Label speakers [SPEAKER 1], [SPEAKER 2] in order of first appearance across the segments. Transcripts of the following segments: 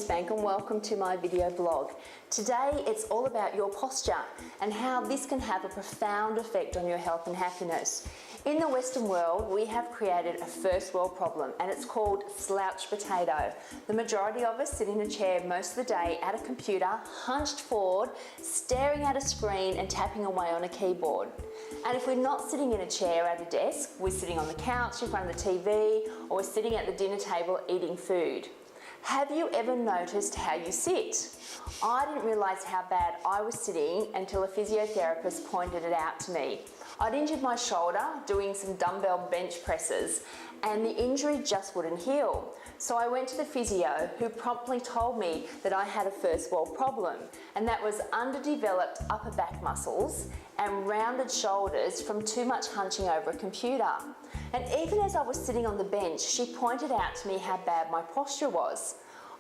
[SPEAKER 1] Bank and welcome to my video blog. Today it's all about your posture and how this can have a profound effect on your health and happiness. In the Western world, we have created a first world problem and it's called slouch potato. The majority of us sit in a chair most of the day at a computer, hunched forward, staring at a screen and tapping away on a keyboard. And if we're not sitting in a chair at a desk, we're sitting on the couch in front of the TV or we're sitting at the dinner table eating food. Have you ever noticed how you sit? I didn't realise how bad I was sitting until a physiotherapist pointed it out to me. I'd injured my shoulder doing some dumbbell bench presses and the injury just wouldn't heal. So I went to the physio who promptly told me that I had a first world problem, and that was underdeveloped upper back muscles and rounded shoulders from too much hunching over a computer. And even as I was sitting on the bench, she pointed out to me how bad my posture was.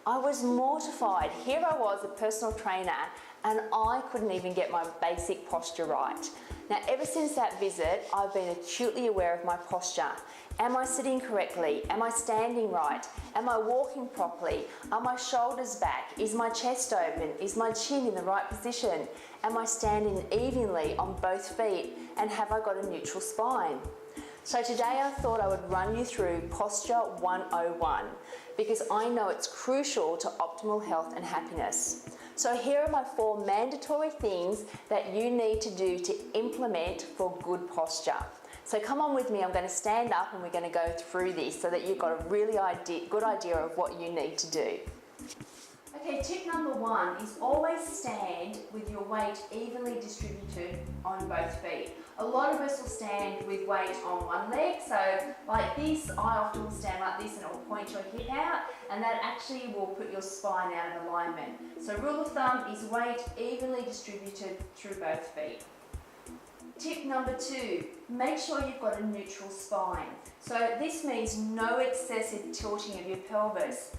[SPEAKER 1] I was mortified. Here I was, a personal trainer, and I couldn't even get my basic posture right. Now, ever since that visit, I've been acutely aware of my posture. Am I sitting correctly? Am I standing right? Am I walking properly? Are my shoulders back? Is my chest open? Is my chin in the right position? Am I standing evenly on both feet? And have I got a neutral spine? So today I thought I would run you through Posture 101 because I know it's crucial to optimal health and happiness. So here are my 4 mandatory things that you need to do to implement for good posture. So come on with me, I'm going to stand up and we're going to go through this so that you've got a really good idea of what you need to do. Okay, tip number 1 is always stand with your weight evenly distributed on both feet. A lot of us will stand with weight on one leg, so like this, I often will stand like this and it will point your hip out, and that actually will put your spine out of alignment. So rule of thumb is weight evenly distributed through both feet. Tip number 2, make sure you've got a neutral spine. So this means no excessive tilting of your pelvis.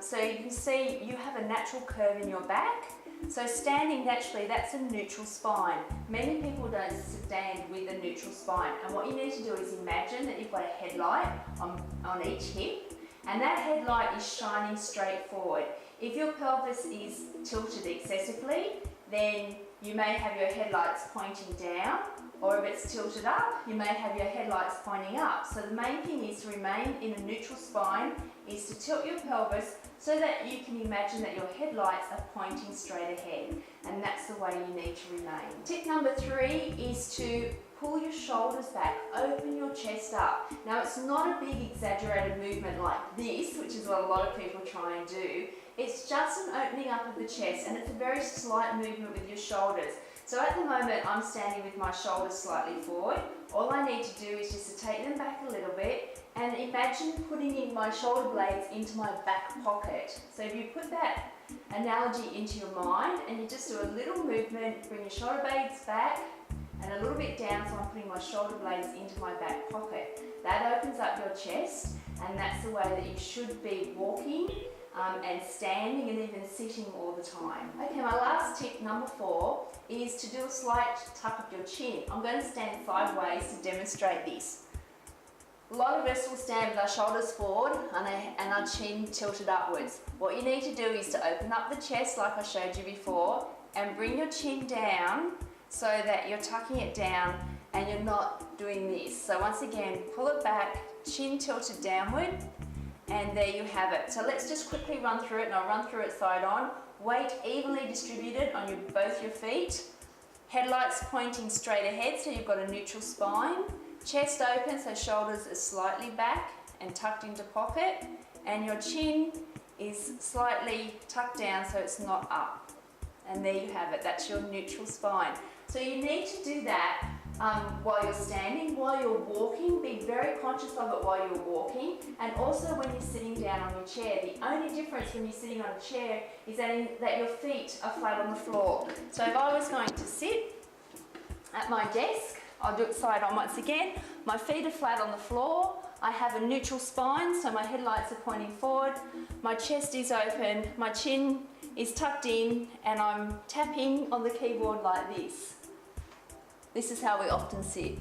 [SPEAKER 1] So you can see you have a natural curve in your back. So standing naturally, that's a neutral spine. Many people don't stand with a neutral spine, and what you need to do is imagine that you've got a headlight on each hip, and that headlight is shining straight forward. If your pelvis is tilted excessively, then you may have your headlights pointing down, or if it's tilted up, you may have your headlights pointing up. So the main thing is to remain in a neutral spine, is to tilt your pelvis so that you can imagine that your headlights are pointing straight ahead, and that's the way you need to remain. Tip number 3 is to pull your shoulders back, open your chest up. Now it's not a big exaggerated movement like this, which is what a lot of people try and do. It's just an opening up of the chest, and it's a very slight movement with your shoulders. So at the moment I'm standing with my shoulders slightly forward. All I need to do is just to take them back a little bit and imagine putting in my shoulder blades into my back pocket. So if you put that analogy into your mind and you just do a little movement, bring your shoulder blades back and a little bit down, so I'm putting my shoulder blades into my back pocket. That opens up your chest, and that's the way that you should be walking and standing and even sitting all the time. Okay, my last tip, number 4, is to do a slight tuck of your chin. I'm going to stand sideways to demonstrate this. A lot of us will stand with our shoulders forward and our chin tilted upwards. What you need to do is to open up the chest like I showed you before and bring your chin down so that you're tucking it down and you're not doing this. So once again, pull it back, chin tilted downward, and there you have it. So let's just quickly run through it, and I'll run through it side on. Weight evenly distributed on both your feet. Headlights pointing straight ahead, so you've got a neutral spine. Chest open, so shoulders are slightly back and tucked into pocket. And your chin is slightly tucked down, so it's not up. And there you have it, that's your neutral spine. So you need to do that while you're standing, while you're walking. Be very conscious of it while you're walking, and also when you're sitting down on your chair. The only difference when you're sitting on a chair is that your feet are flat on the floor. So if I was going to sit at my desk, I'll do it side on once again. My feet are flat on the floor. I have a neutral spine, so my headlights are pointing forward. My chest is open, my chin is tucked in, and I'm tapping on the keyboard like this. This is how we often sit.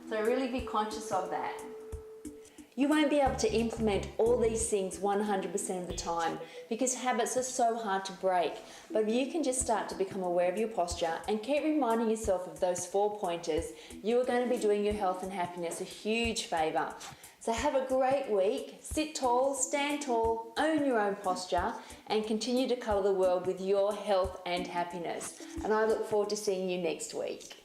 [SPEAKER 1] So really be conscious of that. You won't be able to implement all these things 100% of the time because habits are so hard to break. But if you can just start to become aware of your posture and keep reminding yourself of those 4 pointers, you are going to be doing your health and happiness a huge favour. So have a great week, sit tall, stand tall, own your own posture and continue to colour the world with your health and happiness. And I look forward to seeing you next week.